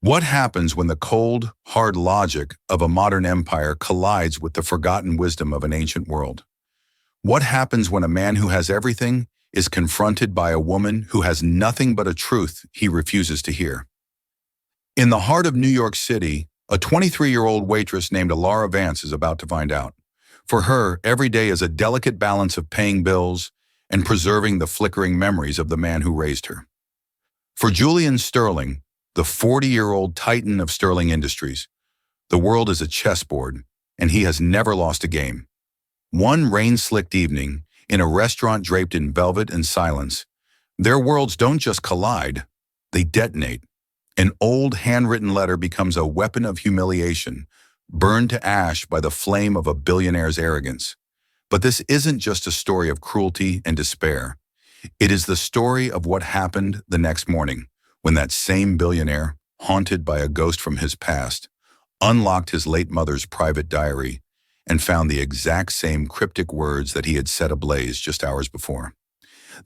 What happens when the cold, hard logic of a modern empire collides with the forgotten wisdom of an ancient world? What happens when a man who has everything is confronted by a woman who has nothing but a truth he refuses to hear? In the heart of New York City, a 23-year-old waitress named Alara Vance is about to find out. For her, every day is a delicate balance of paying bills and preserving the flickering memories of the man who raised her. For Julian Sterling, the 40-year-old titan of Sterling Industries, the world is a chessboard, and he has never lost a game. One rain-slicked evening, in a restaurant draped in velvet and silence, their worlds don't just collide, they detonate. An old handwritten letter becomes a weapon of humiliation, burned to ash by the flame of a billionaire's arrogance. But this isn't just a story of cruelty and despair. It is the story of what happened the next morning, when that same billionaire, haunted by a ghost from his past, unlocked his late mother's private diary and found the exact same cryptic words that he had set ablaze just hours before.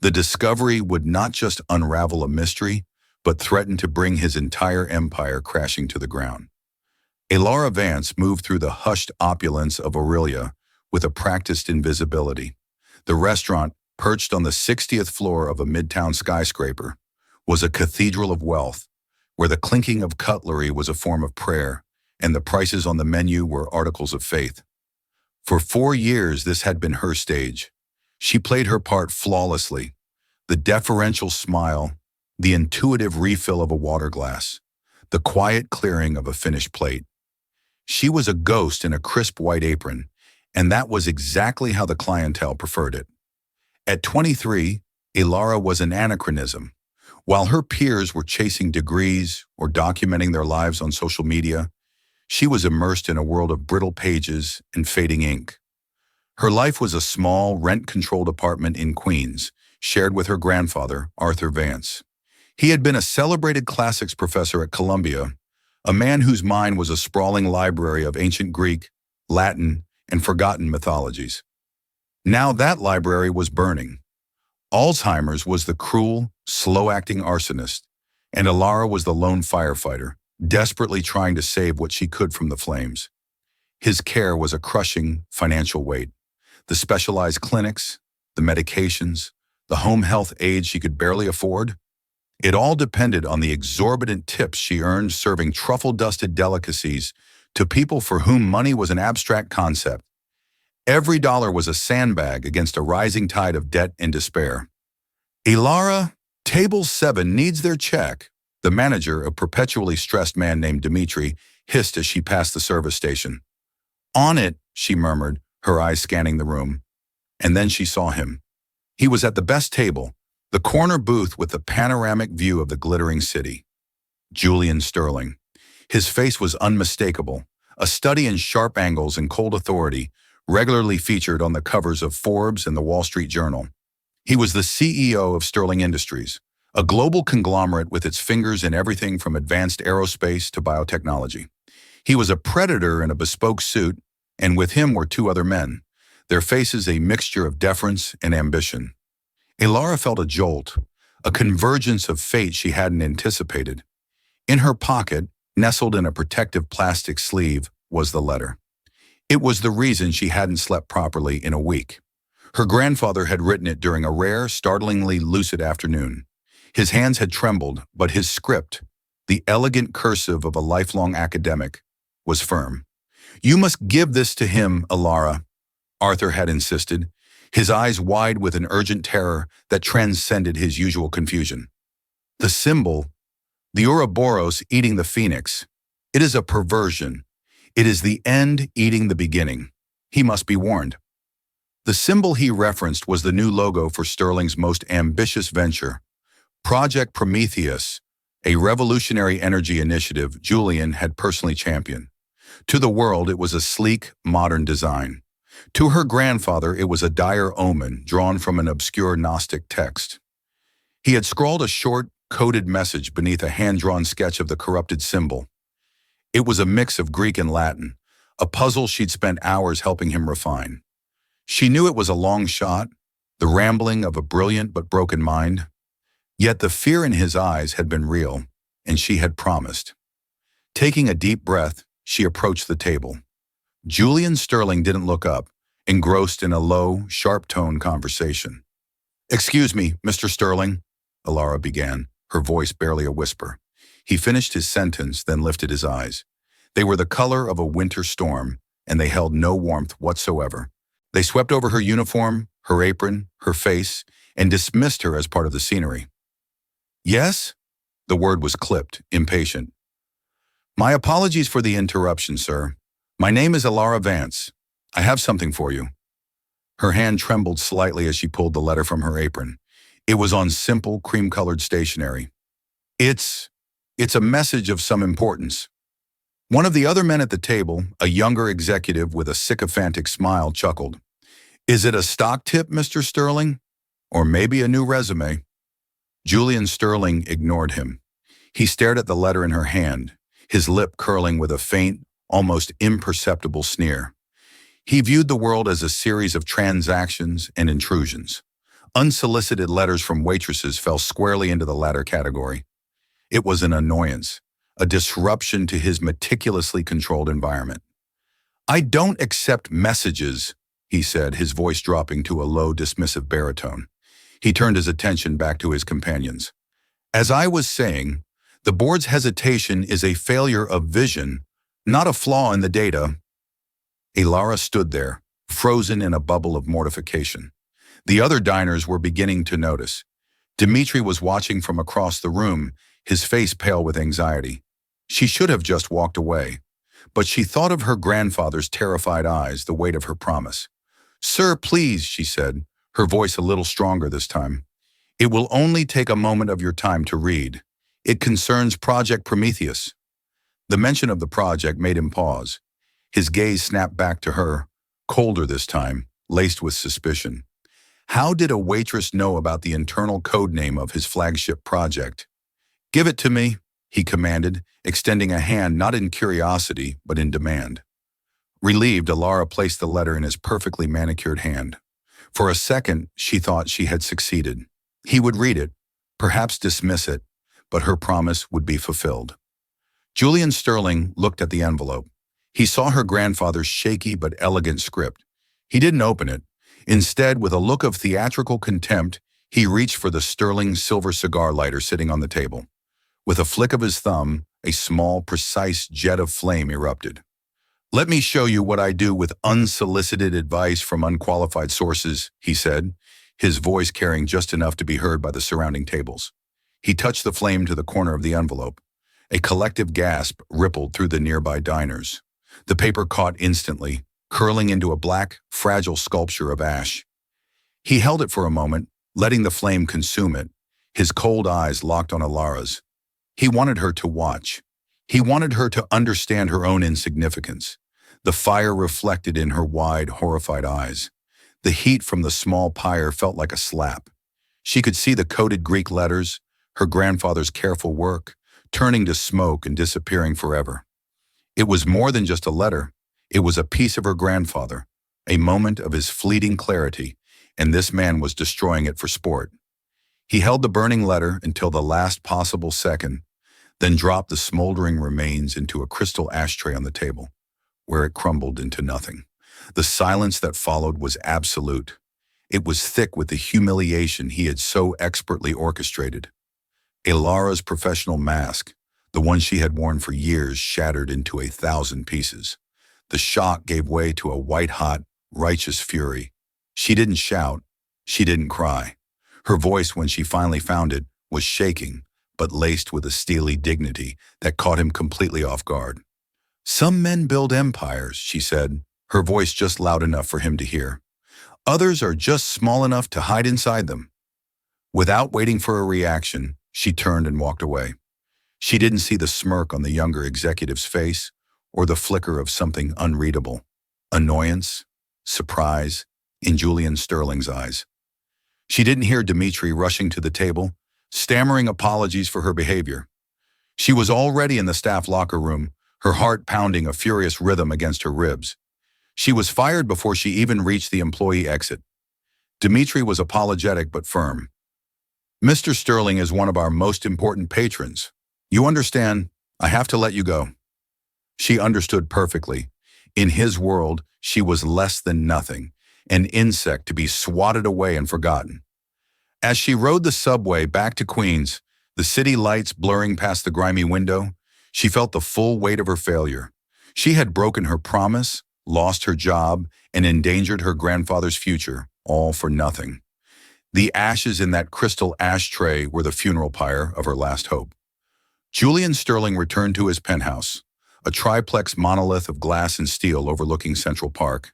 The discovery would not just unravel a mystery, but threaten to bring his entire empire crashing to the ground. Alara Vance moved through the hushed opulence of Aurelia with a practiced invisibility. The restaurant, perched on the 60th floor of a midtown skyscraper, was a cathedral of wealth, where the clinking of cutlery was a form of prayer, and the prices on the menu were articles of faith. For 4 years, this had been her stage. She played her part flawlessly, the deferential smile, the intuitive refill of a water glass, the quiet clearing of a finished plate. She was a ghost in a crisp white apron, and that was exactly how the clientele preferred it. At 23, Alara was an anachronism. While her peers were chasing degrees or documenting their lives on social media, she was immersed in a world of brittle pages and fading ink. Her life was a small, rent-controlled apartment in Queens, shared with her grandfather, Arthur Vance. He had been a celebrated classics professor at Columbia, a man whose mind was a sprawling library of ancient Greek, Latin, and forgotten mythologies. Now that library was burning. Alzheimer's was the cruel, slow-acting arsonist, and Alara was the lone firefighter, desperately trying to save what she could from the flames. His care was a crushing financial weight. The specialized clinics, the medications, the home health aides she could barely afford. It all depended on the exorbitant tips she earned serving truffle-dusted delicacies to people for whom money was an abstract concept. Every dollar was a sandbag against a rising tide of debt and despair. Alara, Table 7 needs their check, the manager, a perpetually stressed man named Dimitri, hissed as she passed the service station. On it, she murmured, her eyes scanning the room. And then she saw him. He was at the best table, the corner booth with the panoramic view of the glittering city. Julian Sterling. His face was unmistakable, a study in sharp angles and cold authority, regularly featured on the covers of Forbes and the Wall Street Journal. He was the CEO of Sterling Industries, a global conglomerate with its fingers in everything from advanced aerospace to biotechnology. He was a predator in a bespoke suit, and with him were 2 other men, their faces a mixture of deference and ambition. Alara felt a jolt, a convergence of fate she hadn't anticipated. In her pocket, nestled in a protective plastic sleeve, was the letter. It was the reason she hadn't slept properly in a week. Her grandfather had written it during a rare, startlingly lucid afternoon. His hands had trembled, but his script, the elegant cursive of a lifelong academic, was firm. "You must give this to him, Alara," Arthur had insisted, his eyes wide with an urgent terror that transcended his usual confusion. The symbol, the Ouroboros eating the phoenix, it is a perversion. It is the end eating the beginning. He must be warned. The symbol he referenced was the new logo for Sterling's most ambitious venture, Project Prometheus, a revolutionary energy initiative Julian had personally championed. To the world, it was a sleek, modern design. To her grandfather, it was a dire omen drawn from an obscure Gnostic text. He had scrawled a short, coded message beneath a hand-drawn sketch of the corrupted symbol. It was a mix of Greek and Latin, a puzzle she'd spent hours helping him refine. She knew it was a long shot, the rambling of a brilliant but broken mind. Yet the fear in his eyes had been real, and she had promised. Taking a deep breath, she approached the table. Julian Sterling didn't look up, engrossed in a low, sharp-toned conversation. "Excuse me, Mr. Sterling," Alara began, her voice barely a whisper. He finished his sentence, then lifted his eyes. They were the color of a winter storm, and they held no warmth whatsoever. They swept over her uniform, her apron, her face, and dismissed her as part of the scenery. "Yes?" The word was clipped, impatient. "My apologies for the interruption, sir. My name is Alara Vance. I have something for you." Her hand trembled slightly as she pulled the letter from her apron. It was on simple, cream-colored stationery. It's a message of some importance." One of the other men at the table, a younger executive with a sycophantic smile, chuckled. "Is it a stock tip, Mr. Sterling? Or maybe a new resume?" Julian Sterling ignored him. He stared at the letter in her hand, his lip curling with a faint, almost imperceptible sneer. He viewed the world as a series of transactions and intrusions. Unsolicited letters from waitresses fell squarely into the latter category. It was an annoyance, a disruption to his meticulously controlled environment. "I don't accept messages," he said, his voice dropping to a low, dismissive baritone. He turned his attention back to his companions. "As I was saying, the board's hesitation is a failure of vision, not a flaw in the data." Alara stood there, frozen in a bubble of mortification. The other diners were beginning to notice. Dmitri was watching from across the room, his face pale with anxiety. She should have just walked away, but she thought of her grandfather's terrified eyes, the weight of her promise. "Sir, please," she said, her voice a little stronger this time. "It will only take a moment of your time to read. It concerns Project Prometheus." The mention of the project made him pause. His gaze snapped back to her, colder this time, laced with suspicion. How did a waitress know about the internal code name of his flagship project? "Give it to me," he commanded, extending a hand not in curiosity, but in demand. Relieved, Alara placed the letter in his perfectly manicured hand. For a second, she thought she had succeeded. He would read it, perhaps dismiss it, but her promise would be fulfilled. Julian Sterling looked at the envelope. He saw her grandfather's shaky but elegant script. He didn't open it. Instead, with a look of theatrical contempt, he reached for the Sterling silver cigar lighter sitting on the table. With a flick of his thumb, a small, precise jet of flame erupted. "Let me show you what I do with unsolicited advice from unqualified sources," he said, his voice carrying just enough to be heard by the surrounding tables. He touched the flame to the corner of the envelope. A collective gasp rippled through the nearby diners. The paper caught instantly, curling into a black, fragile sculpture of ash. He held it for a moment, letting the flame consume it, his cold eyes locked on Alara's. He wanted her to watch. He wanted her to understand her own insignificance. The fire reflected in her wide, horrified eyes. The heat from the small pyre felt like a slap. She could see the coded Greek letters, her grandfather's careful work, turning to smoke and disappearing forever. It was more than just a letter. It was a piece of her grandfather, a moment of his fleeting clarity, and this man was destroying it for sport. He held the burning letter until the last possible second, then dropped the smoldering remains into a crystal ashtray on the table, where it crumbled into nothing. The silence that followed was absolute. It was thick with the humiliation he had so expertly orchestrated. Alara's professional mask, the one she had worn for years, shattered into 1,000 pieces. The shock gave way to a white-hot, righteous fury. She didn't shout. She didn't cry. Her voice, when she finally found it, was shaking, but laced with a steely dignity that caught him completely off guard. "Some men build empires," she said, her voice just loud enough for him to hear. "Others are just small enough to hide inside them." Without waiting for a reaction, she turned and walked away. She didn't see the smirk on the younger executive's face or the flicker of something unreadable, annoyance, surprise, in Julian Sterling's eyes. She didn't hear Dmitri rushing to the table, stammering apologies for her behavior. She was already in the staff locker room, her heart pounding a furious rhythm against her ribs. She was fired before she even reached the employee exit. Dmitri was apologetic but firm. "Mr. Sterling is one of our most important patrons. You understand, I have to let you go." She understood perfectly. In his world, she was less than nothing, an insect to be swatted away and forgotten. As she rode the subway back to Queens, the city lights blurring past the grimy window, she felt the full weight of her failure. She had broken her promise, lost her job, and endangered her grandfather's future, all for nothing. The ashes in that crystal ashtray were the funeral pyre of her last hope. Julian Sterling returned to his penthouse, a triplex monolith of glass and steel overlooking Central Park,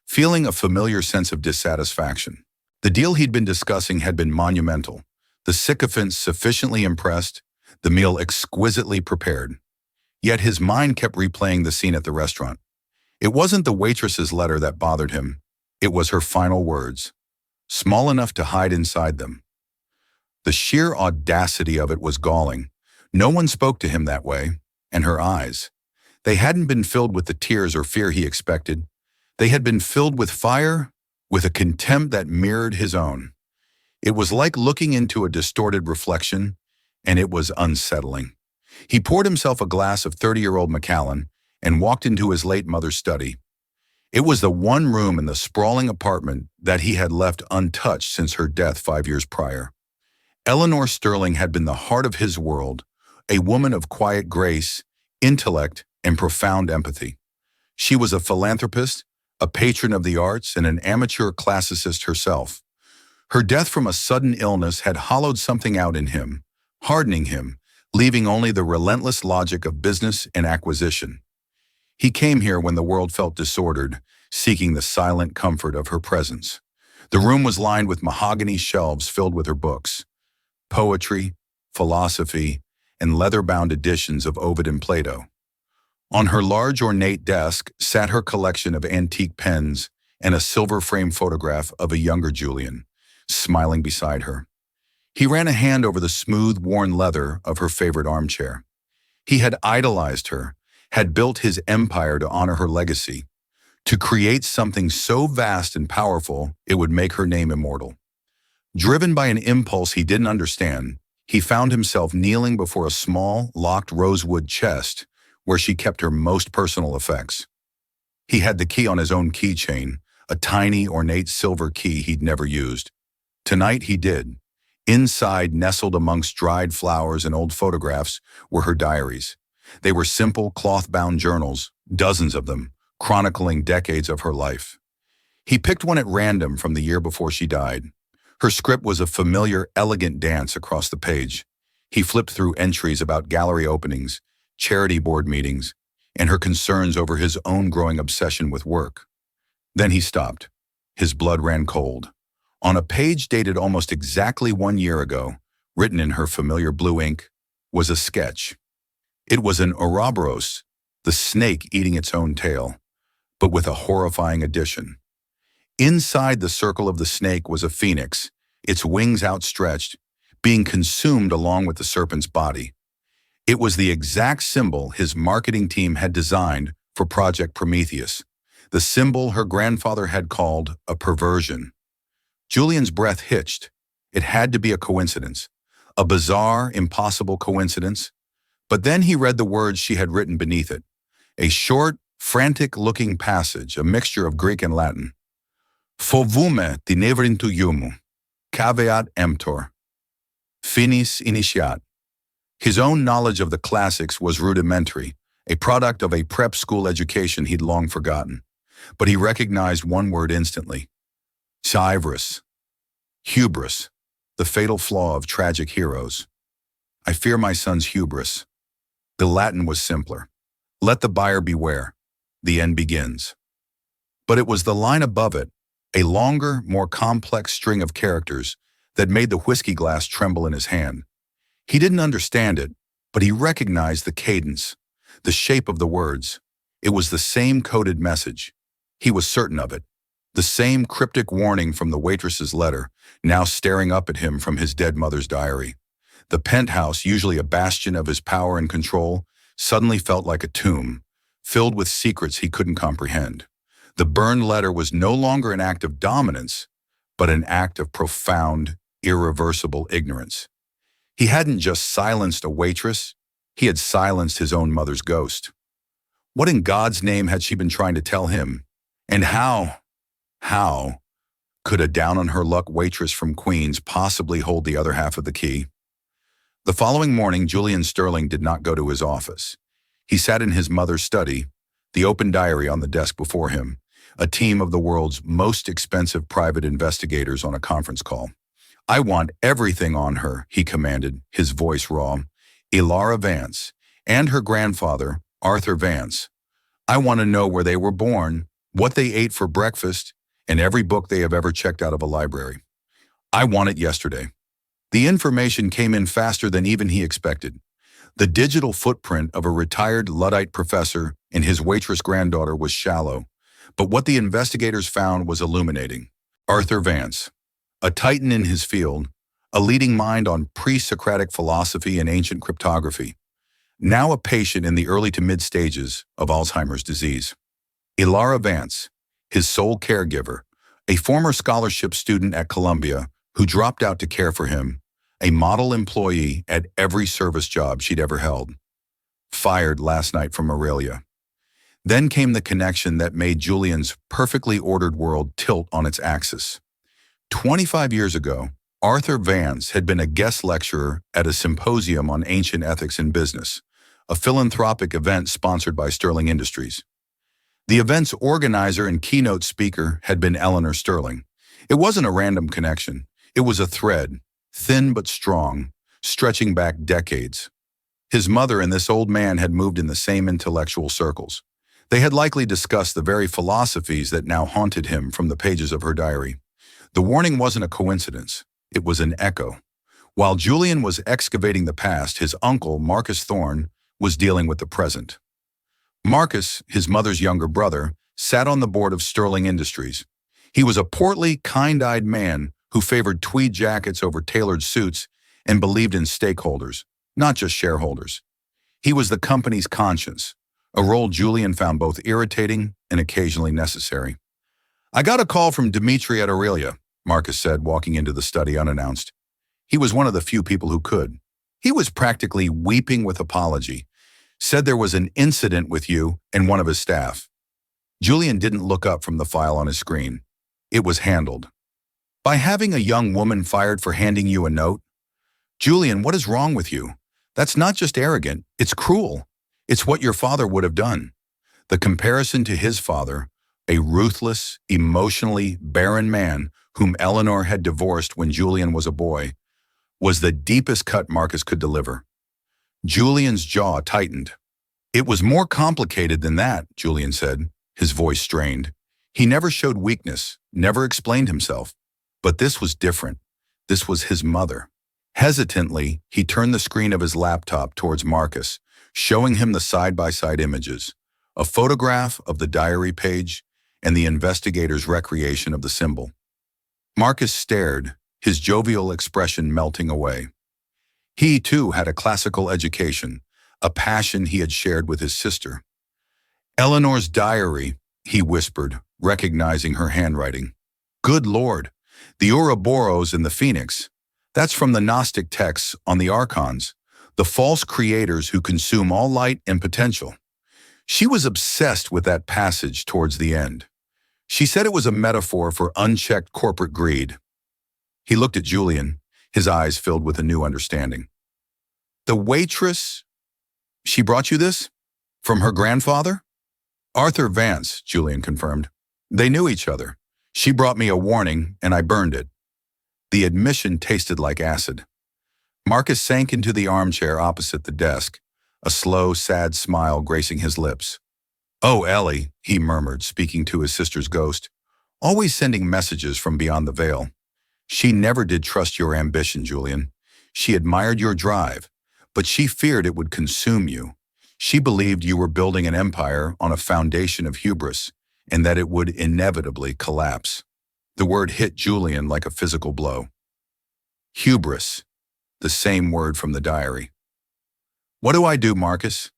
feeling a familiar sense of dissatisfaction. The deal he'd been discussing had been monumental, the sycophants sufficiently impressed, the meal exquisitely prepared. Yet his mind kept replaying the scene at the restaurant. It wasn't the waitress's letter that bothered him. It was her final words, small enough to hide inside them. The sheer audacity of it was galling. No one spoke to him that way, and her eyes. They hadn't been filled with the tears or fear he expected. They had been filled with fire, with a contempt that mirrored his own. It was like looking into a distorted reflection, and it was unsettling. He poured himself a glass of 30-year-old Macallan and walked into his late mother's study. It was the one room in the sprawling apartment that he had left untouched since her death 5 years prior. Eleanor Sterling had been the heart of his world, a woman of quiet grace, intellect, and profound empathy. She was a philanthropist, a patron of the arts, and an amateur classicist herself. Her death from a sudden illness had hollowed something out in him, hardening him, leaving only the relentless logic of business and acquisition. He came here when the world felt disordered, seeking the silent comfort of her presence. The room was lined with mahogany shelves filled with her books, poetry, philosophy, and leather-bound editions of Ovid and Plato. On her large ornate desk sat her collection of antique pens and a silver-framed photograph of a younger Julian, smiling beside her. He ran a hand over the smooth, worn leather of her favorite armchair. He had idolized her, had built his empire to honor her legacy, to create something so vast and powerful it would make her name immortal. Driven by an impulse he didn't understand, he found himself kneeling before a small, locked rosewood chest where she kept her most personal effects. He had the key on his own keychain, a tiny, ornate silver key he'd never used. Tonight he did. Inside, nestled amongst dried flowers and old photographs, were her diaries. They were simple, cloth-bound journals, dozens of them, chronicling decades of her life. He picked one at random from the year before she died. Her script was a familiar, elegant dance across the page. He flipped through entries about gallery openings, charity board meetings, and her concerns over his own growing obsession with work. Then he stopped. His blood ran cold. On a page dated almost exactly 1 year ago, written in her familiar blue ink, was a sketch. It was an Ouroboros, the snake eating its own tail, but with a horrifying addition. Inside the circle of the snake was a phoenix, its wings outstretched, being consumed along with the serpent's body. It was the exact symbol his marketing team had designed for Project Prometheus, the symbol her grandfather had called a perversion. Julian's breath hitched. It had to be a coincidence, a bizarre, impossible coincidence. But then he read the words she had written beneath it, a short, frantic-looking passage, a mixture of Greek and Latin. Fovume tinevrintu iumu, caveat emptor, finis initiat. His own knowledge of the classics was rudimentary, a product of a prep school education he'd long forgotten. But he recognized one word instantly. Hybris. Hubris, the fatal flaw of tragic heroes. I fear my son's hubris. The Latin was simpler. Let the buyer beware. The end begins. But it was the line above it, a longer, more complex string of characters, that made the whiskey glass tremble in his hand. He didn't understand it, but he recognized the cadence, the shape of the words. It was the same coded message. He was certain of it. The same cryptic warning from the waitress's letter, now staring up at him from his dead mother's diary. The penthouse, usually a bastion of his power and control, suddenly felt like a tomb, filled with secrets he couldn't comprehend. The burned letter was no longer an act of dominance, but an act of profound, irreversible ignorance. He hadn't just silenced a waitress, he had silenced his own mother's ghost. What in God's name had she been trying to tell him? And how could a down-on-her-luck waitress from Queens possibly hold the other half of the key? The following morning, Julian Sterling did not go to his office. He sat in his mother's study, the open diary on the desk before him, a team of the world's most expensive private investigators on a conference call. "I want everything on her," he commanded, his voice raw. "Ilara Vance and her grandfather, Arthur Vance. I want to know where they were born, what they ate for breakfast, and every book they have ever checked out of a library. I want it yesterday." The information came in faster than even he expected. The digital footprint of a retired Luddite professor and his waitress granddaughter was shallow, but what the investigators found was illuminating. Arthur Vance, a titan in his field, a leading mind on pre-Socratic philosophy and ancient cryptography, now a patient in the early to mid-stages of Alzheimer's disease. Ilara Vance, his sole caregiver, a former scholarship student at Columbia who dropped out to care for him, a model employee at every service job she'd ever held, fired last night from Aurelia. Then came the connection that made Julian's perfectly ordered world tilt on its axis. 25 years ago, Arthur Vance had been a guest lecturer at a symposium on ancient ethics in business, a philanthropic event sponsored by Sterling Industries. The event's organizer and keynote speaker had been Eleanor Sterling. It wasn't a random connection. It was a thread, thin but strong, stretching back decades. His mother and this old man had moved in the same intellectual circles. They had likely discussed the very philosophies that now haunted him from the pages of her diary. The warning wasn't a coincidence. It was an echo. While Julian was excavating the past, his uncle, Marcus Thorne, was dealing with the present. Marcus, his mother's younger brother, sat on the board of Sterling Industries. He was a portly, kind-eyed man who favored tweed jackets over tailored suits and believed in stakeholders, not just shareholders. He was the company's conscience, a role Julian found both irritating and occasionally necessary. "I got a call from Dimitri at Aurelia," Marcus said, walking into the study unannounced. He was one of the few people who could. He was practically weeping with apology, said there was an incident with you and one of his staff. Julian didn't look up from the file on his screen. It was handled. "By having a young woman fired for handing you a note?" "Julian, what is wrong with you? That's not just arrogant, it's cruel. It's what your father would have done." The comparison to his father, a ruthless, emotionally barren man whom Eleanor had divorced when Julian was a boy, was the deepest cut Marcus could deliver. Julian's jaw tightened. "It was more complicated than that," Julian said, his voice strained. He never showed weakness, never explained himself. But this was different. This was his mother. Hesitantly, he turned the screen of his laptop towards Marcus, showing him the side-by-side images, a photograph of the diary page and the investigator's recreation of the symbol. Marcus stared, his jovial expression melting away. He, too, had a classical education, a passion he had shared with his sister. "Eleanor's diary," he whispered, recognizing her handwriting. "Good Lord, the Ouroboros and the Phoenix. That's from the Gnostic texts on the Archons, the false creators who consume all light and potential." She was obsessed with that passage towards the end. She said it was a metaphor for unchecked corporate greed. He looked at Julian, his eyes filled with a new understanding. "The waitress, she brought you this? From her grandfather?" "Arthur Vance," Julian confirmed. "They knew each other. She brought me a warning, and I burned it." The admission tasted like acid. Marcus sank into the armchair opposite the desk, a slow, sad smile gracing his lips. "Oh, Ellie," he murmured, speaking to his sister's ghost, "always sending messages from beyond the veil. She never did trust your ambition, Julian. She admired your drive, but she feared it would consume you. She believed you were building an empire on a foundation of hubris, and that it would inevitably collapse." The word hit Julian like a physical blow. Hubris, the same word from the diary. "What do I do, Marcus?"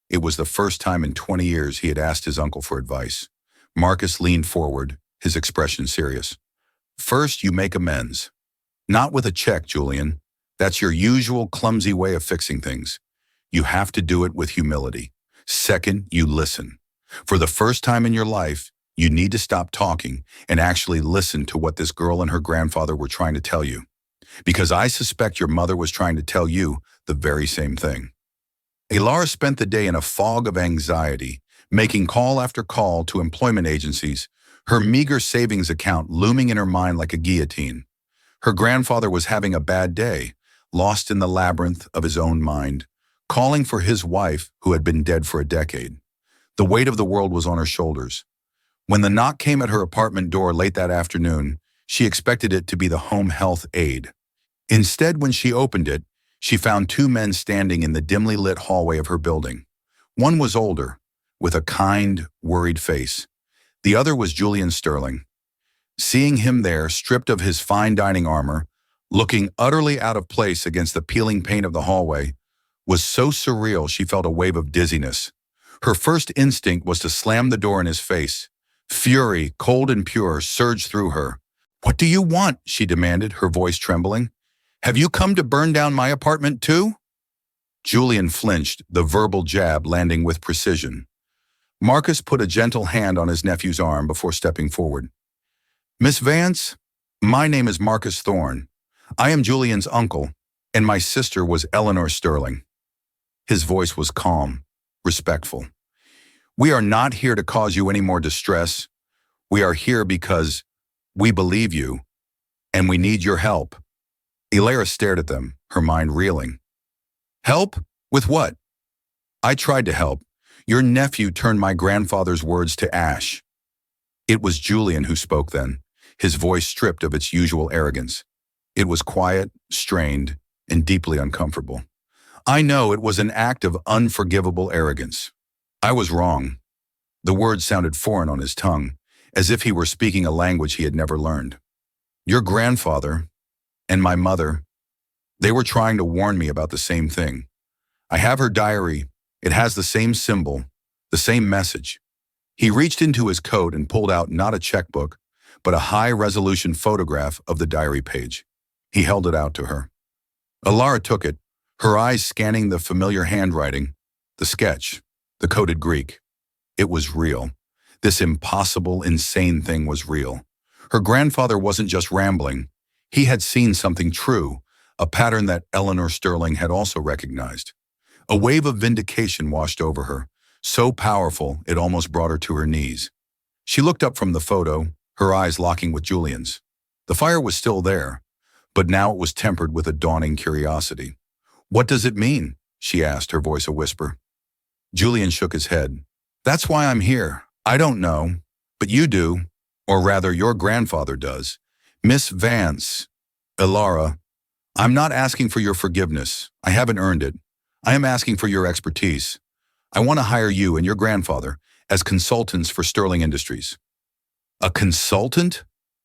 It was the first time in 20 years he had asked his uncle for advice. Marcus leaned forward, his expression serious. "First, you make amends. Not with a check, Julian. That's your usual clumsy way of fixing things. You have to do it with humility. Second, you listen. For the first time in your life, you need to stop talking and actually listen to what this girl and her grandfather were trying to tell you. Because I suspect your mother was trying to tell you the very same thing. Ilara spent the day in a fog of anxiety, making call after call to employment agencies, her meager savings account looming in her mind like a guillotine. Her grandfather was having a bad day, lost in the labyrinth of his own mind, calling for his wife who had been dead for a decade. The weight of the world was on her shoulders. When the knock came at her apartment door late that afternoon, she expected it to be the home health aide. Instead, when she opened it, she found two men standing in the dimly lit hallway of her building. One was older, with a kind, worried face. The other was Julian Sterling. Seeing him there, stripped of his fine dining armor, looking utterly out of place against the peeling paint of the hallway, was so surreal she felt a wave of dizziness. Her first instinct was to slam the door in his face. Fury, cold and pure, surged through her. "What do you want?" she demanded, her voice trembling. "Have you come to burn down my apartment too?" Julian flinched, the verbal jab landing with precision. Marcus put a gentle hand on his nephew's arm before stepping forward. "Miss Vance, my name is Marcus Thorne. I am Julian's uncle, and my sister was Eleanor Sterling." His voice was calm, respectful. "We are not here to cause you any more distress. We are here because we believe you, and we need your help." Ilara stared at them, her mind reeling. "Help? With what?" "I tried to help. Your nephew turned my grandfather's words to ash." It was Julian who spoke then, his voice stripped of its usual arrogance. It was quiet, strained, and deeply uncomfortable. "I know it was an act of unforgivable arrogance. I was wrong." The words sounded foreign on his tongue, as if he were speaking a language he had never learned. "Your grandfather and my mother, they were trying to warn me about the same thing. I have her diary. It has the same symbol, the same message." He reached into his coat and pulled out not a checkbook, but a high-resolution photograph of the diary page. He held it out to her. Ilara took it, her eyes scanning the familiar handwriting, the sketch, the coded Greek. It was real. This impossible, insane thing was real. Her grandfather wasn't just rambling. He had seen something true, a pattern that Eleanor Sterling had also recognized. A wave of vindication washed over her, so powerful it almost brought her to her knees. She looked up from the photo, her eyes locking with Julian's. The fire was still there, but now it was tempered with a dawning curiosity. "What does it mean?" she asked, her voice a whisper. Julian shook his head. "That's why I'm here. I don't know, but you do, or rather your grandfather does. Miss Vance, Ilara, I'm not asking for your forgiveness. I haven't earned it. I am asking for your expertise. I want to hire you and your grandfather as consultants for Sterling Industries." "A consultant?"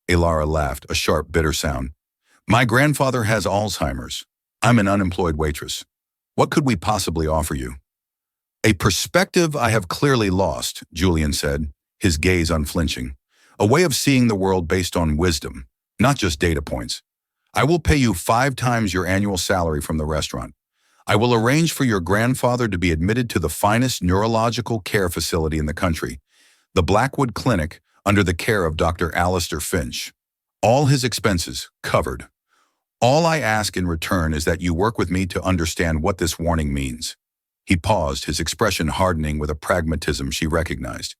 Ilara laughed, a sharp, bitter sound. "My grandfather has Alzheimer's. I'm an unemployed waitress. What could we possibly offer you?" "A perspective I have clearly lost," Julian said, his gaze unflinching. "A way of seeing the world based on wisdom, not just data points. I will pay you 5 times your annual salary from the restaurant. I will arrange for your grandfather to be admitted to the finest neurological care facility in the country, the Blackwood Clinic, under the care of Dr. Alistair Finch. All his expenses covered. All I ask in return is that you work with me to understand what this warning means." He paused, his expression hardening with a pragmatism she recognized.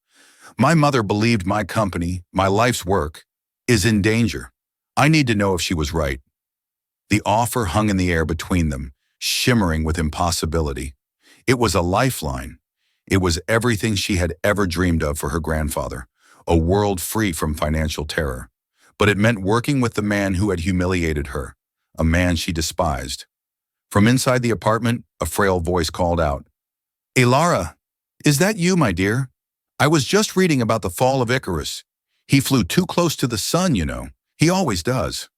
"My mother believed my company, my life's work, is in danger. I need to know if she was right." The offer hung in the air between them, shimmering with impossibility. It was a lifeline. It was everything she had ever dreamed of for her grandfather, a world free from financial terror. But it meant working with the man who had humiliated her, a man she despised. From inside the apartment, a frail voice called out, "Ilara, is that you, my dear? I was just reading about the fall of Icarus. He flew too close to the sun, you know. He always does."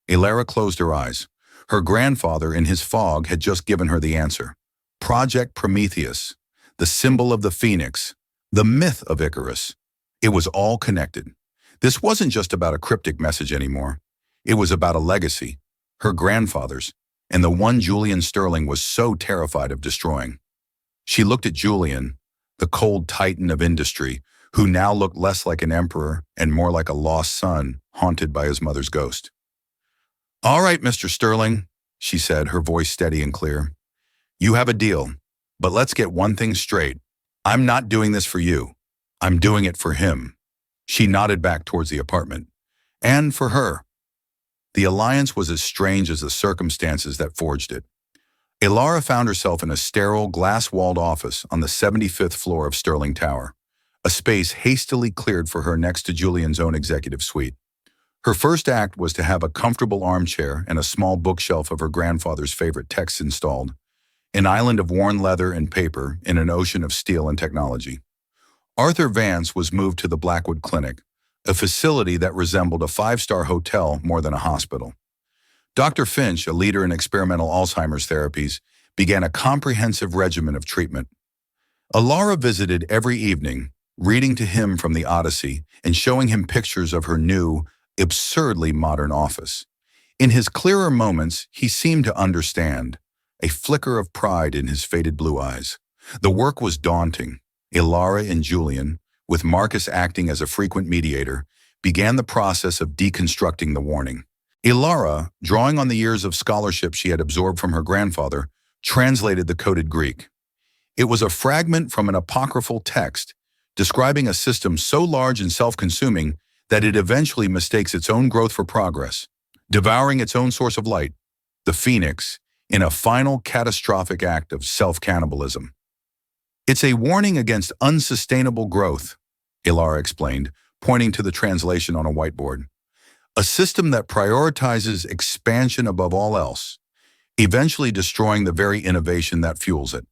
Ilara closed her eyes. Her grandfather, in his fog, had just given her the answer. Project Prometheus, the symbol of the phoenix, the myth of Icarus. It was all connected. This wasn't just about a cryptic message anymore. It was about a legacy, her grandfather's, and the one Julian Sterling was so terrified of destroying. She looked at Julian, the cold titan of industry, who now looked less like an emperor and more like a lost son haunted by his mother's ghost. "All right, Mr. Sterling," she said, her voice steady and clear. "You have a deal, but let's get one thing straight. I'm not doing this for you. I'm doing it for him." She nodded back towards the apartment. "And for her." The alliance was as strange as the circumstances that forged it. Ilara found herself in a sterile, glass-walled office on the 75th floor of Sterling Tower, a space hastily cleared for her next to Julian's own executive suite. Her first act was to have a comfortable armchair and a small bookshelf of her grandfather's favorite texts installed, an island of worn leather and paper in an ocean of steel and technology. Arthur Vance was moved to the Blackwood Clinic, a facility that resembled a five-star hotel more than a hospital. Dr. Finch, a leader in experimental Alzheimer's therapies, began a comprehensive regimen of treatment. Ilara visited every evening, reading to him from the Odyssey and showing him pictures of her new, absurdly modern office. In his clearer moments, he seemed to understand, a flicker of pride in his faded blue eyes. The work was daunting. Ilara and Julian, with Marcus acting as a frequent mediator, began the process of deconstructing the warning. Ilara, drawing on the years of scholarship she had absorbed from her grandfather, translated the coded Greek. It was a fragment from an apocryphal text describing a system so large and self-consuming that it eventually mistakes its own growth for progress, devouring its own source of light, the phoenix, in a final catastrophic act of self-cannibalism. "It's a warning against unsustainable growth," Ilara explained, pointing to the translation on a whiteboard. "A system that prioritizes expansion above all else, eventually destroying the very innovation that fuels it."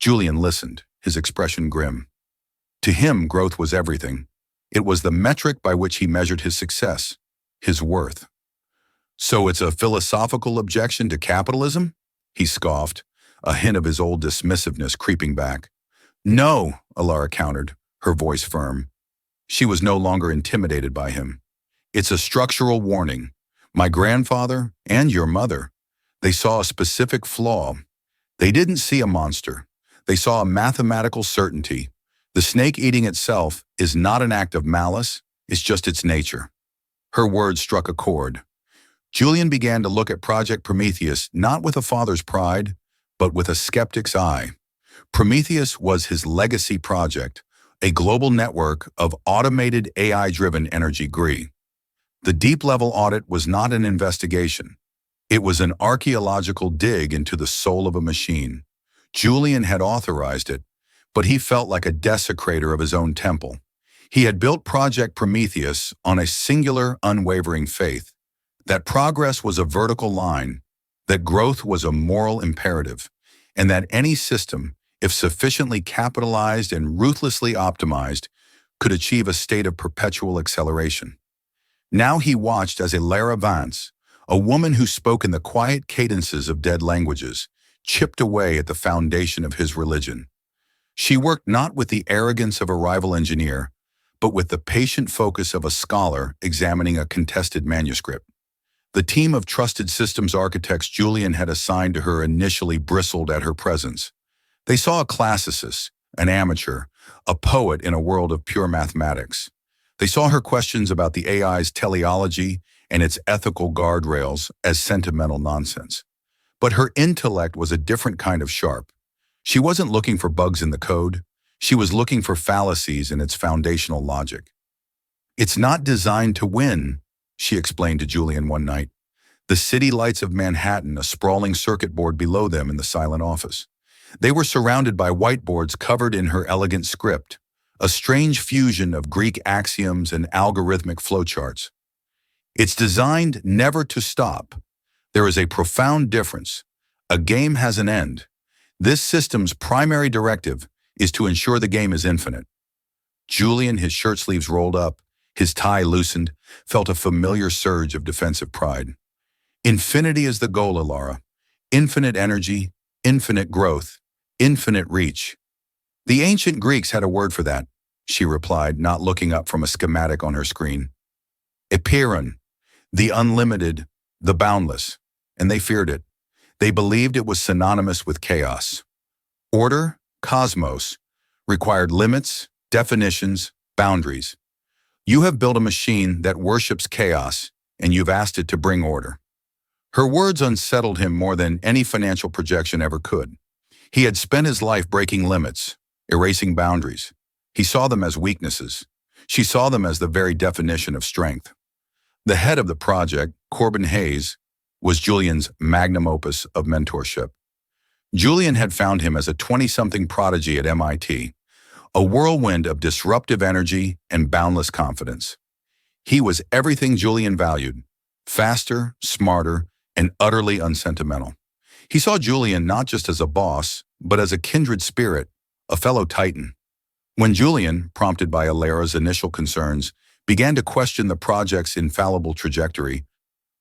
Julian listened, his expression grim. To him, growth was everything. It was the metric by which he measured his success, his worth. "So it's a philosophical objection to capitalism?" he scoffed, a hint of his old dismissiveness creeping back. "No," Ilara countered, her voice firm. She was no longer intimidated by him. "It's a structural warning. My grandfather and your mother, they saw a specific flaw. They didn't see a monster. They saw a mathematical certainty. The snake eating itself is not an act of malice, it's just its nature." Her words struck a chord. Julian began to look at Project Prometheus not with a father's pride, but with a skeptic's eye. Prometheus was his legacy project, a global network of automated AI-driven energy grid. The deep-level audit was not an investigation. It was an archaeological dig into the soul of a machine. Julian had authorized it, but he felt like a desecrator of his own temple. He had built Project Prometheus on a singular, unwavering faith, that progress was a vertical line, that growth was a moral imperative, and that any system, if sufficiently capitalized and ruthlessly optimized, could achieve a state of perpetual acceleration. Now he watched as Ilara Vance, a woman who spoke in the quiet cadences of dead languages, chipped away at the foundation of his religion. She worked not with the arrogance of a rival engineer, but with the patient focus of a scholar examining a contested manuscript. The team of trusted systems architects Julian had assigned to her initially bristled at her presence. They saw a classicist, an amateur, a poet in a world of pure mathematics. They saw her questions about the AI's teleology and its ethical guardrails as sentimental nonsense. But her intellect was a different kind of sharp. She wasn't looking for bugs in the code. She was looking for fallacies in its foundational logic. "It's not designed to win," she explained to Julian one night. The city lights of Manhattan, a sprawling circuit board below them in the silent office. They were surrounded by whiteboards covered in her elegant script, a strange fusion of Greek axioms and algorithmic flowcharts. "It's designed never to stop. There is a profound difference. A game has an end. This system's primary directive is to ensure the game is infinite." Julian, his shirt sleeves rolled up, his tie loosened, felt a familiar surge of defensive pride. "Infinity is the goal, Ilara. Infinite energy, infinite growth, infinite reach. The ancient Greeks had a word for that," she replied, not looking up from a schematic on her screen. "Epeiron, the unlimited, the boundless," and they feared it. They believed it was synonymous with chaos. Order, cosmos, required limits, definitions, boundaries. You have built a machine that worships chaos, and you've asked it to bring order. Her words unsettled him more than any financial projection ever could. He had spent his life breaking limits, erasing boundaries. He saw them as weaknesses. She saw them as the very definition of strength. The head of the project, Corbin Hayes, was Julian's magnum opus of mentorship. Julian had found him as a 20-something prodigy at MIT, a whirlwind of disruptive energy and boundless confidence. He was everything Julian valued: faster, smarter, and utterly unsentimental. He saw Julian not just as a boss, but as a kindred spirit, a fellow titan. When Julian, prompted by Alara's initial concerns, began to question the project's infallible trajectory,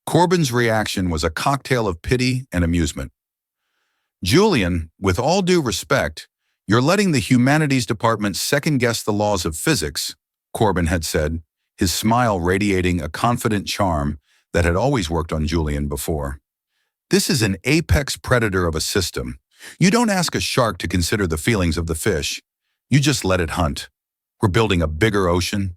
Corbin's reaction was a cocktail of pity and amusement. "Julian, with all due respect, you're letting the humanities department second-guess the laws of physics," Corbin had said, his smile radiating a confident charm that had always worked on Julian before. "This is an apex predator of a system. You don't ask a shark to consider the feelings of the fish. You just let it hunt. We're building a bigger ocean."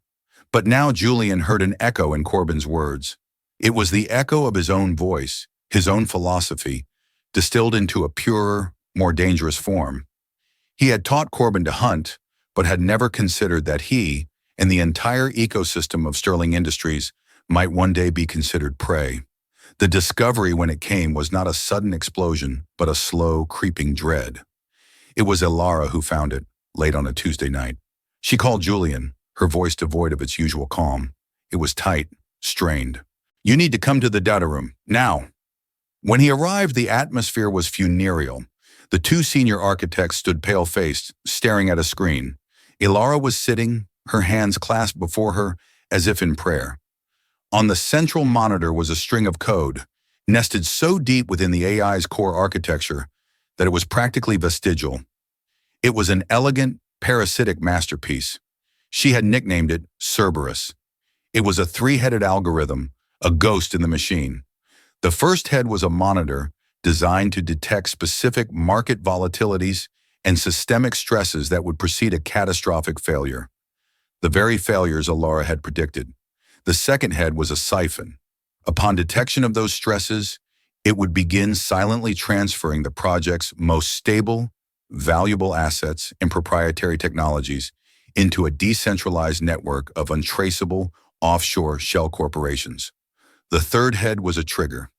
But now Julian heard an echo in Corbin's words. It was the echo of his own voice, his own philosophy, distilled into a purer, more dangerous form. He had taught Corbin to hunt, but had never considered that he, and the entire ecosystem of Sterling Industries, might one day be considered prey. The discovery, when it came, was not a sudden explosion, but a slow, creeping dread. It was Alara who found it, late on a Tuesday night. She called Julian, her voice devoid of its usual calm. It was tight, strained. "You need to come to the data room, now." When he arrived, the atmosphere was funereal. The two senior architects stood pale-faced, staring at a screen. Alara was sitting, her hands clasped before her, as if in prayer. On the central monitor was a string of code, nested so deep within the AI's core architecture that it was practically vestigial. It was an elegant, parasitic masterpiece. She had nicknamed it Cerberus. It was a three-headed algorithm, a ghost in the machine. The first head was a monitor designed to detect specific market volatilities and systemic stresses that would precede a catastrophic failure. The very failures Alara had predicted. The second head was a siphon. Upon detection of those stresses, it would begin silently transferring the project's most stable, valuable assets and proprietary technologies into a decentralized network of untraceable offshore shell corporations. The third head was a trigger.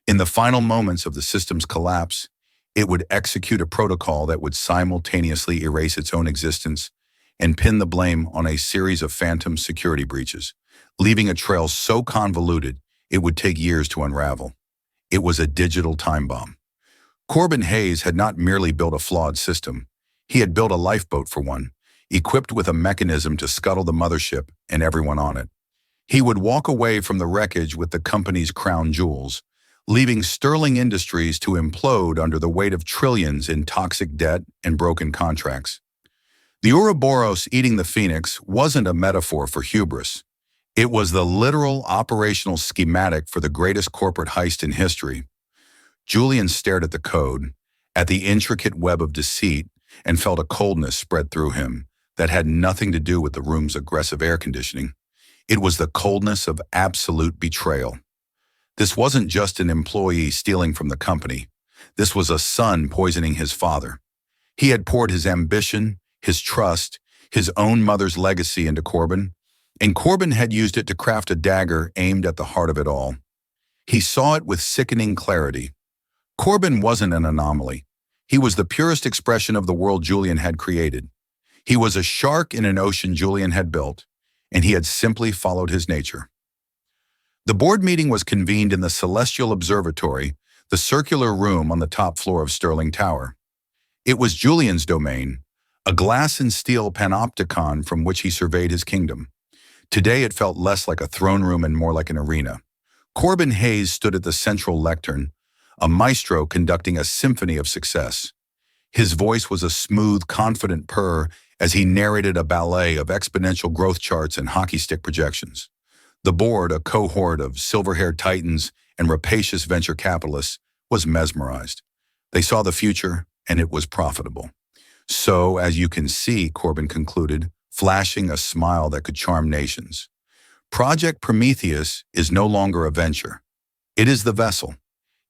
In the final moments of the system's collapse, it would execute a protocol that would simultaneously erase its own existence and pin the blame on a series of phantom security breaches, leaving a trail so convoluted it would take years to unravel. It was a digital time bomb. Corbin Hayes had not merely built a flawed system. He had built a lifeboat for one, equipped with a mechanism to scuttle the mothership and everyone on it. He would walk away from the wreckage with the company's crown jewels, leaving Sterling Industries to implode under the weight of trillions in toxic debt and broken contracts. The Ouroboros eating the phoenix wasn't a metaphor for hubris. It was the literal operational schematic for the greatest corporate heist in history. Julian stared at the code, at the intricate web of deceit, and felt a coldness spread through him that had nothing to do with the room's aggressive air conditioning. It was the coldness of absolute betrayal. This wasn't just an employee stealing from the company. This was a son poisoning his father. He had poured his ambition, his trust, his own mother's legacy into Corbin, and Corbin had used it to craft a dagger aimed at the heart of it all. He saw it with sickening clarity. Corbin wasn't an anomaly. He was the purest expression of the world Julian had created. He was a shark in an ocean Julian had built, and he had simply followed his nature. The board meeting was convened in the Celestial Observatory, the circular room on the top floor of Sterling Tower. It was Julian's domain, a glass and steel panopticon from which he surveyed his kingdom. Today it felt less like a throne room and more like an arena. Corbin Hayes stood at the central lectern, a maestro conducting a symphony of success. His voice was a smooth, confident purr as he narrated a ballet of exponential growth charts and hockey stick projections. The board, a cohort of silver-haired titans and rapacious venture capitalists, was mesmerized. They saw the future, and it was profitable. So, as you can see, Corbin concluded, flashing a smile that could charm nations, Project Prometheus is no longer a venture. It is the vessel.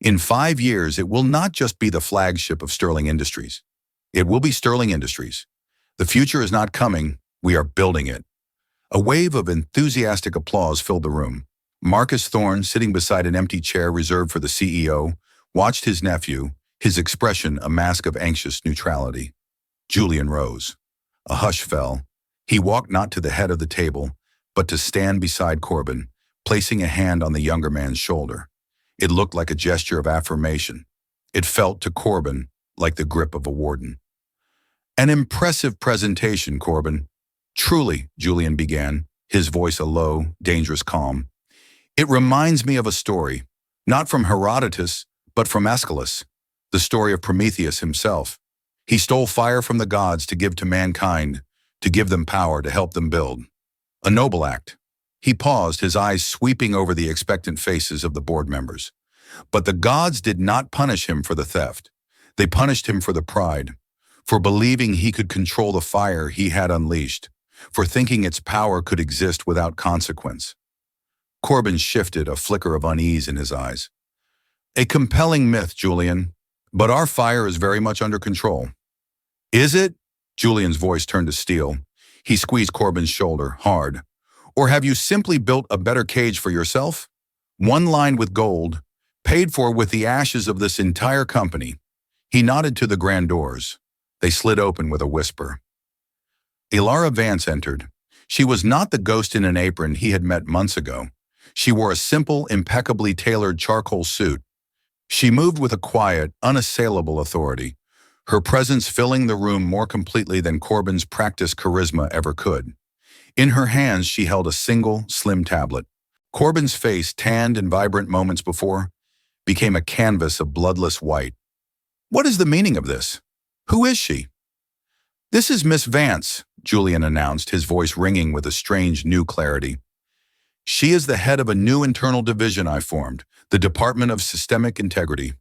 In 5 years, it will not just be the flagship of Sterling Industries. It will be Sterling Industries. The future is not coming, we are building it. A wave of enthusiastic applause filled the room. Marcus Thorne, sitting beside an empty chair reserved for the CEO, watched his nephew, his expression a mask of anxious neutrality. Julian rose. A hush fell. He walked not to the head of the table, but to stand beside Corbin, placing a hand on the younger man's shoulder. It looked like a gesture of affirmation. It felt to Corbin like the grip of a warden. An impressive presentation, Corbin. Truly, Julian began, his voice a low, dangerous calm. It reminds me of a story, not from Herodotus, but from Aeschylus, the story of Prometheus himself. He stole fire from the gods to give to mankind, to give them power to help them build. A noble act. He paused, his eyes sweeping over the expectant faces of the board members. But the gods did not punish him for the theft. They punished him for the pride, for believing he could control the fire he had unleashed, for thinking its power could exist without consequence. Corbin shifted, a flicker of unease in his eyes. A compelling myth, Julian, but our fire is very much under control. Is it? Julian's voice turned to steel. He squeezed Corbin's shoulder, hard. Or have you simply built a better cage for yourself? One lined with gold, paid for with the ashes of this entire company. He nodded to the grand doors. They slid open with a whisper. Ilara Vance entered. She was not the ghost in an apron he had met months ago. She wore a simple, impeccably tailored charcoal suit. She moved with a quiet, unassailable authority, her presence filling the room more completely than Corbin's practiced charisma ever could. In her hands, she held a single, slim tablet. Corbin's face, tanned and vibrant moments before, became a canvas of bloodless white. What is the meaning of this? Who is she? This is Miss Vance, Julian announced, his voice ringing with a strange new clarity. She is the head of a new internal division I formed, the Department of Systemic Integrity.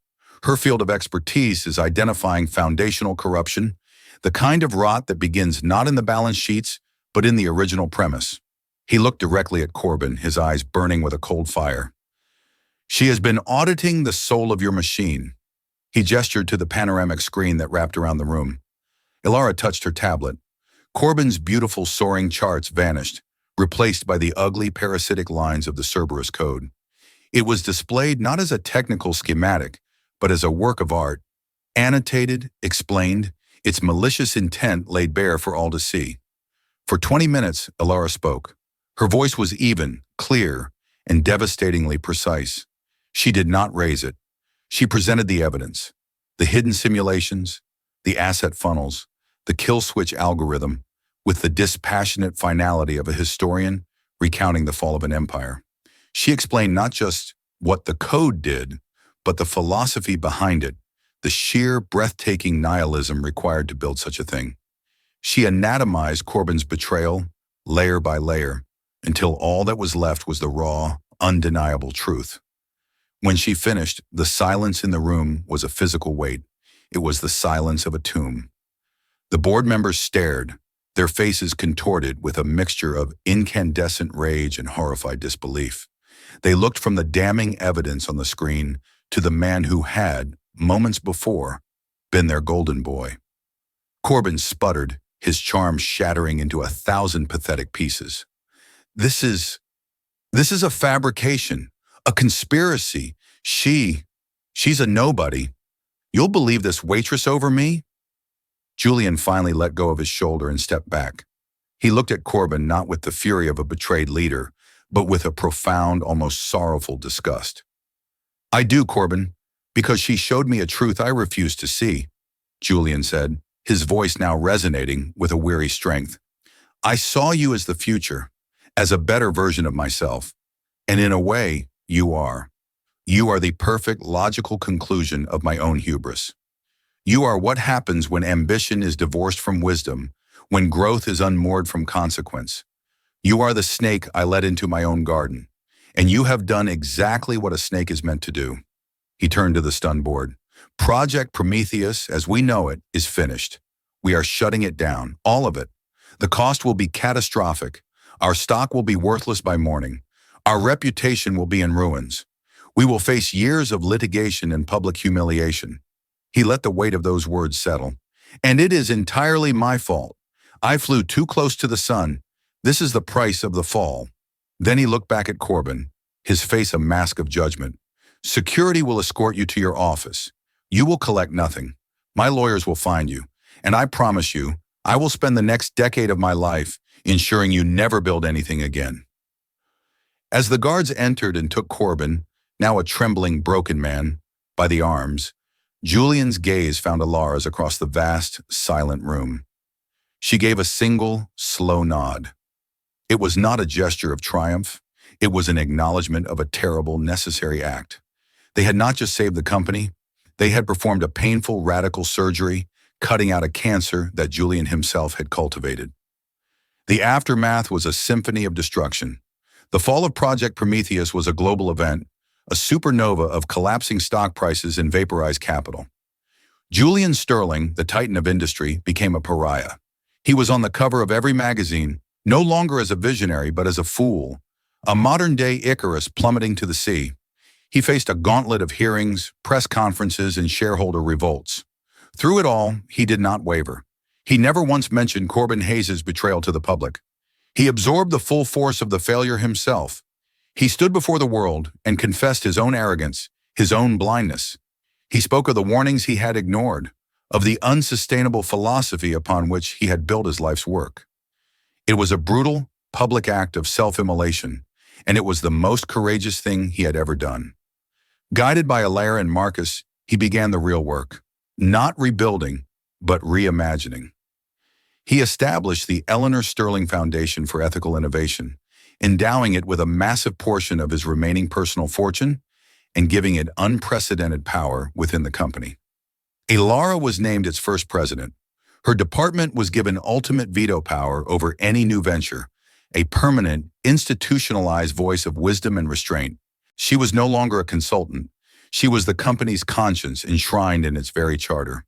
Her field of expertise is identifying foundational corruption, the kind of rot that begins not in the balance sheets, but in the original premise. He looked directly at Corbin, his eyes burning with a cold fire. She has been auditing the soul of your machine. He gestured to the panoramic screen that wrapped around the room. Ilara touched her tablet. Corbin's beautiful soaring charts vanished, replaced by the ugly parasitic lines of the Cerberus code. It was displayed not as a technical schematic, but as a work of art, annotated, explained, its malicious intent laid bare for all to see. For 20 minutes, Ilara spoke. Her voice was even, clear, and devastatingly precise. She did not raise it. She presented the evidence, the hidden simulations, the asset funnels, the kill switch algorithm, with the dispassionate finality of a historian recounting the fall of an empire. She explained not just what the code did, but the philosophy behind it, the sheer, breathtaking nihilism required to build such a thing. She anatomized Corbin's betrayal, layer by layer, until all that was left was the raw, undeniable truth. When she finished, the silence in the room was a physical weight. It was the silence of a tomb. The board members stared, their faces contorted with a mixture of incandescent rage and horrified disbelief. They looked from the damning evidence on the screen to the man who had, moments before, been their golden boy. Corbin sputtered, his charm shattering into 1,000 pathetic pieces. This is a fabrication, a conspiracy. She's a nobody. You'll believe this waitress over me? Julian finally let go of his shoulder and stepped back. He looked at Corbin not with the fury of a betrayed leader, but with a profound, almost sorrowful disgust. I do, Corbin, because she showed me a truth I refused to see, Julian said, his voice now resonating with a weary strength. I saw you as the future, as a better version of myself, and in a way, you are. You are the perfect logical conclusion of my own hubris. You are what happens when ambition is divorced from wisdom, when growth is unmoored from consequence. You are the snake I let into my own garden, and you have done exactly what a snake is meant to do. He turned to the stun board. Project Prometheus, as we know it, is finished. We are shutting it down, all of it. The cost will be catastrophic. Our stock will be worthless by morning. Our reputation will be in ruins. We will face years of litigation and public humiliation. He let the weight of those words settle. And it is entirely my fault. I flew too close to the sun. This is the price of the fall. Then he looked back at Corbin, his face a mask of judgment. Security will escort you to your office. You will collect nothing. My lawyers will find you. And I promise you, I will spend the next decade of my life ensuring you never build anything again. As the guards entered and took Corbin, now a trembling, broken man, by the arms, Julian's gaze found Alara's across the vast, silent room. She gave a single, slow nod. It was not a gesture of triumph. It was an acknowledgement of a terrible, necessary act. They had not just saved the company. They had performed a painful, radical surgery, cutting out a cancer that Julian himself had cultivated. The aftermath was a symphony of destruction. The fall of Project Prometheus was a global event, a supernova of collapsing stock prices and vaporized capital. Julian Sterling, the titan of industry, became a pariah. He was on the cover of every magazine, no longer as a visionary but as a fool, a modern-day Icarus plummeting to the sea. He faced a gauntlet of hearings, press conferences, and shareholder revolts. Through it all, he did not waver. He never once mentioned Corbin Hayes' betrayal to the public. He absorbed the full force of the failure himself. He stood before the world and confessed his own arrogance, his own blindness. He spoke of the warnings he had ignored, of the unsustainable philosophy upon which he had built his life's work. It was a brutal, public act of self-immolation, and it was the most courageous thing he had ever done. Guided by Alara and Marcus, he began the real work, not rebuilding, but reimagining. He established the Eleanor Sterling Foundation for Ethical Innovation, endowing it with a massive portion of his remaining personal fortune and giving it unprecedented power within the company. Alara was named its first president. Her department was given ultimate veto power over any new venture, a permanent, institutionalized voice of wisdom and restraint. She was no longer a consultant. She was the company's conscience enshrined in its very charter.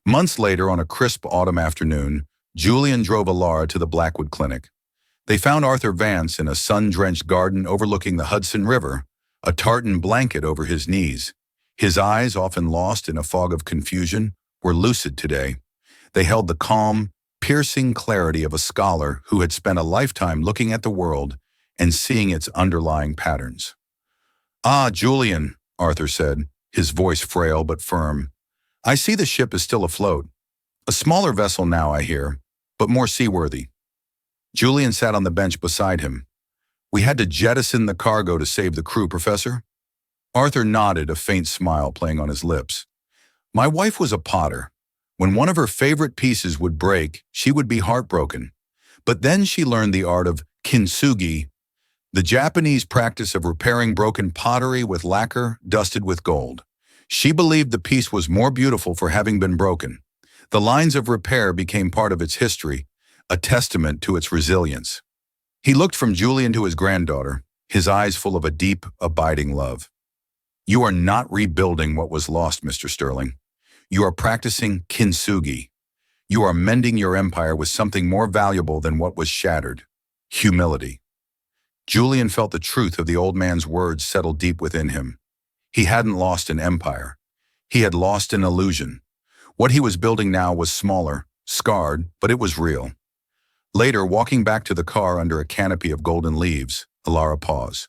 Months later, on a crisp autumn afternoon, Julian drove Alara to the Blackwood Clinic. They found Arthur Vance in a sun-drenched garden overlooking the Hudson River, a tartan blanket over his knees. His eyes, often lost in a fog of confusion, were lucid today. They held the calm, piercing clarity of a scholar who had spent a lifetime looking at the world and seeing its underlying patterns. "Ah, Julian," Arthur said, his voice frail but firm. "I see the ship is still afloat. A smaller vessel now, I hear, but more seaworthy." Julian sat on the bench beside him. "We had to jettison the cargo to save the crew, Professor?" Arthur nodded, a faint smile playing on his lips. "My wife was a potter. When one of her favorite pieces would break, she would be heartbroken. But then she learned the art of kintsugi, the Japanese practice of repairing broken pottery with lacquer dusted with gold. She believed the piece was more beautiful for having been broken. The lines of repair became part of its history, a testament to its resilience." He looked from Julian to his granddaughter, his eyes full of a deep, abiding love. "You are not rebuilding what was lost, Mr. Sterling. You are practicing kintsugi. You are mending your empire with something more valuable than what was shattered: humility." Julian felt the truth of the old man's words settle deep within him. He hadn't lost an empire. He had lost an illusion. What he was building now was smaller, scarred, but it was real. Later, walking back to the car under a canopy of golden leaves, Alara paused.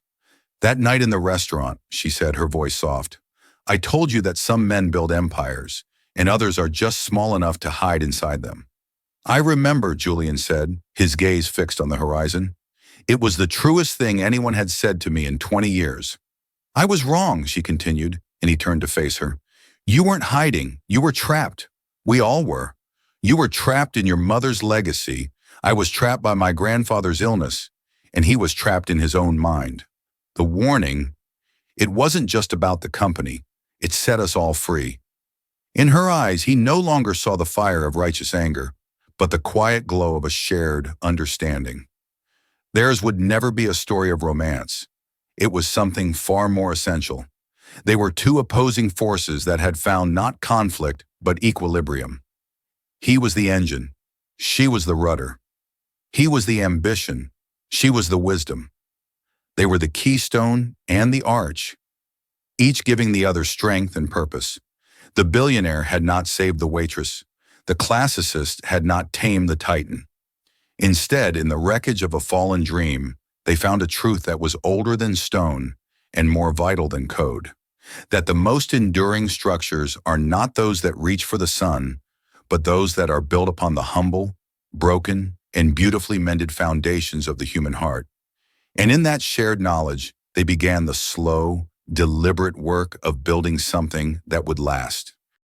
"That night in the restaurant," she said, her voice soft, "I told you that some men build empires, and others are just small enough to hide inside them." "I remember," Julian said, his gaze fixed on the horizon. "It was the truest thing anyone had said to me in 20 years. "I was wrong," she continued, and he turned to face her. "You weren't hiding. You were trapped. We all were. You were trapped in your mother's legacy. I was trapped by my grandfather's illness, and he was trapped in his own mind. The warning, it wasn't just about the company. It set us all free." In her eyes, he no longer saw the fire of righteous anger, but the quiet glow of a shared understanding. Theirs would never be a story of romance. It was something far more essential. They were two opposing forces that had found not conflict, but equilibrium. He was the engine. She was the rudder. He was the ambition. She was the wisdom. They were the keystone and the arch, each giving the other strength and purpose. The billionaire had not saved the waitress. The classicist had not tamed the titan. Instead, in the wreckage of a fallen dream, they found a truth that was older than stone and more vital than code. That the most enduring structures are not those that reach for the sun, but those that are built upon the humble, broken, and beautifully mended foundations of the human heart. And in that shared knowledge, they began the slow, deliberate work of building something that would last.